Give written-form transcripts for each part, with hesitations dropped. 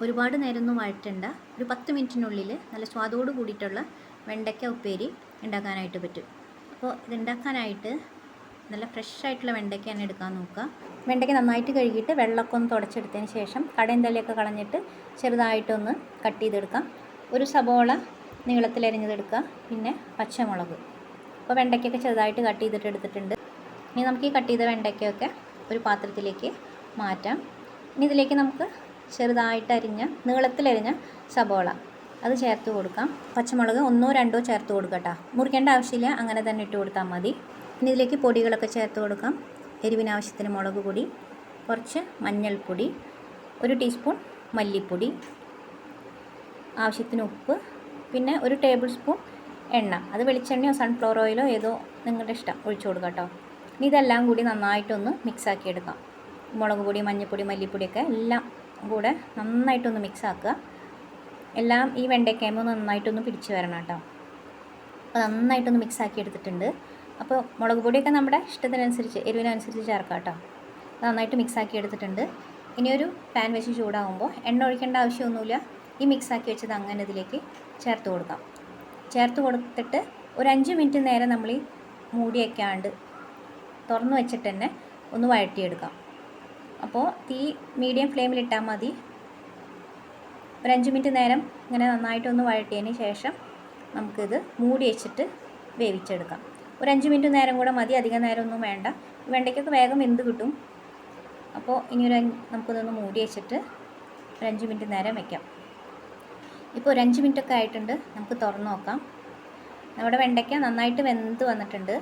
ഒരുപാട് നേരമൊന്നും വഴറ്റണ്ട. ഒരു 10 മിനിറ്റിനുള്ളിൽ നല്ല സ്വാദോട് കൂടിയിട്ടുള്ള വെണ്ടയ്ക്ക ഉപ്പേരി ഉണ്ടാക്കാനായിട്ട് പറ്റും. അപ്പോൾ ഇതുണ്ടാക്കാനായിട്ട് നല്ല ഫ്രഷ് ആയിട്ടുള്ള വെണ്ടയ്ക്ക തന്നെ എടുക്കാൻ നോക്കുക. വെണ്ടയ്ക്ക നന്നായിട്ട് കഴുകിയിട്ട് വെള്ളമൊക്കെ ഒന്ന് തുടച്ചെടുത്തതിന് ശേഷം കടയും തലയൊക്കെ കളഞ്ഞിട്ട് ചെറുതായിട്ടൊന്ന് കട്ട് ചെയ്തെടുക്കാം. ഒരു സബോള നീളത്തിലരിഞ്ഞതെടുക്കുക, പിന്നെ പച്ചമുളക്. അപ്പോൾ വെണ്ടയ്ക്കൊക്കെ ചെറുതായിട്ട് കട്ട് ചെയ്തിട്ട് എടുത്തിട്ടുണ്ട്. ഇനി നമുക്ക് ഈ കട്ട് ചെയ്ത വെണ്ടയ്ക്കൊക്കെ ഒരു പാത്രത്തിലേക്ക് മാറ്റാം. ഇനി ഇതിലേക്ക് നമുക്ക് ചെറുതായിട്ട് അരിഞ്ഞ നീളത്തിലരിഞ്ഞ സബോള അത് ചേർത്ത് കൊടുക്കാം. പച്ചമുളക് 1 2 ചേർത്ത് കൊടുക്കട്ടോ. മുറിക്കേണ്ട ആവശ്യമില്ല, അങ്ങനെ തന്നെ ഇട്ട് കൊടുത്താൽ മതി. ഇനി ഇതിലേക്ക് പൊടികളൊക്കെ ചേർത്ത് കൊടുക്കാം. എരിവിനാവശ്യത്തിന് മുളക് പൊടി, കുറച്ച് മഞ്ഞൾപ്പൊടി, 1 ടീസ്പൂൺ മല്ലിപ്പൊടി, ആവശ്യത്തിന് ഉപ്പ്, പിന്നെ 1 ടേബിൾ സ്പൂൺ എണ്ണ. അത് വെളിച്ചെണ്ണയോ സൺഫ്ലവർ ഓയിലോ ഏതോ നിങ്ങളുടെ ഇഷ്ടം ഒഴിച്ചു കൊടുക്കാം കേട്ടോ. ഇനി ഇതെല്ലാം കൂടി നന്നായിട്ടൊന്ന് മിക്സാക്കി എടുക്കാം. മുളക് പൊടി, മഞ്ഞൾപ്പൊടി, മല്ലിപ്പൊടിയൊക്കെ എല്ലാം കൂടെ നന്നായിട്ടൊന്ന് മിക്സാക്കുക. എല്ലാം ഈ വെണ്ടയ്ക്കയ്മ നന്നായിട്ടൊന്ന് പിടിച്ച് വരണം കേട്ടോ. അപ്പോൾ നന്നായിട്ടൊന്ന് മിക്സാക്കി എടുത്തിട്ടുണ്ട്. അപ്പോൾ മുളക് പൊടിയൊക്കെ നമ്മുടെ ഇഷ്ടത്തിനനുസരിച്ച് എരിവിനനുസരിച്ച് ചേർക്കാം കേട്ടോ. നന്നായിട്ട് മിക്സാക്കി എടുത്തിട്ടുണ്ട്. ഇനിയൊരു പാൻ വെച്ച് ചൂടാകുമ്പോൾ എണ്ണ ഒഴിക്കേണ്ട ആവശ്യമൊന്നുമില്ല. ഈ മിക്സാക്കി വെച്ചത് അങ്ങനെ ഇതിലേക്ക് ചേർത്ത് കൊടുക്കാം. ചേർത്ത് കൊടുത്തിട്ട് ഒരു 5 മിനിറ്റ് നേരം നമ്മൾ ഈ മൂടി വയ്ക്കാണ്ട് തുറന്ന് വെച്ചിട്ട് തന്നെ ഒന്ന് വഴറ്റിയെടുക്കാം. അപ്പോൾ തീ മീഡിയം ഫ്ലെയിമിലിട്ടാൽ മതി. ഒരു 5 മിനിറ്റ് നേരം ഇങ്ങനെ നന്നായിട്ടൊന്ന് വഴറ്റിയതിന് ശേഷം നമുക്കിത് മൂടി വെച്ചിട്ട് വേവിച്ചെടുക്കാം. ഒരു 5 മിനിറ്റ് നേരം കൂടെ മതി, അധികം നേരമൊന്നും വേണ്ട. വെണ്ടയ്ക്കൊക്കെ വേഗം വെന്ത് കിട്ടും. അപ്പോൾ നമുക്കിതൊന്ന് മൂടി വെച്ചിട്ട് ഒരു 5 മിനിറ്റ് നേരം വയ്ക്കാം. ഇപ്പോൾ ഒരു 5 മിനിറ്റൊക്കെ ആയിട്ടുണ്ട്. നമുക്ക് തുറന്ന് നോക്കാം. നമ്മുടെ വെണ്ടയ്ക്ക നന്നായിട്ട് വെന്ത് വന്നിട്ടുണ്ട്.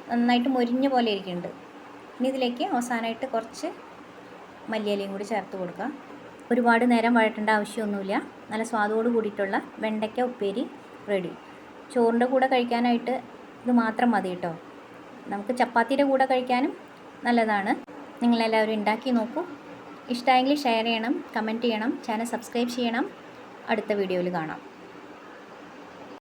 നന്നായിട്ട് മൊരിഞ്ഞ പോലെ ഇരിക്കുന്നുണ്ട്. ഇനി ഇതിലേക്ക് അവസാനമായിട്ട് കുറച്ച് മല്ലിയിലയും കൂടി ചേർത്ത് കൊടുക്കാം. ഒരുപാട് നേരം വഴറ്റേണ്ട ആവശ്യമൊന്നുമില്ല. നല്ല സ്വാദോട് കൂടിയിട്ടുള്ള വെണ്ടയ്ക്ക ഉപ്പേരി റെഡി. ചോറിൻ്റെ കൂടെ കഴിക്കാനായിട്ട് ഇത് മാത്രം മതി കേട്ടോ. നമുക്ക് ചപ്പാത്തിയുടെ കൂടെ കഴിക്കാനും നല്ലതാണ്. നിങ്ങളെല്ലാവരും ഉണ്ടാക്കി നോക്കൂ. ഇഷ്ടമായെങ്കിൽ ഷെയർ ചെയ്യണം, കമൻറ്റ് ചെയ്യണം, ചാനൽ സബ്സ്ക്രൈബ് ചെയ്യണം. അടുത്ത വീഡിയോയിൽ കാണാം.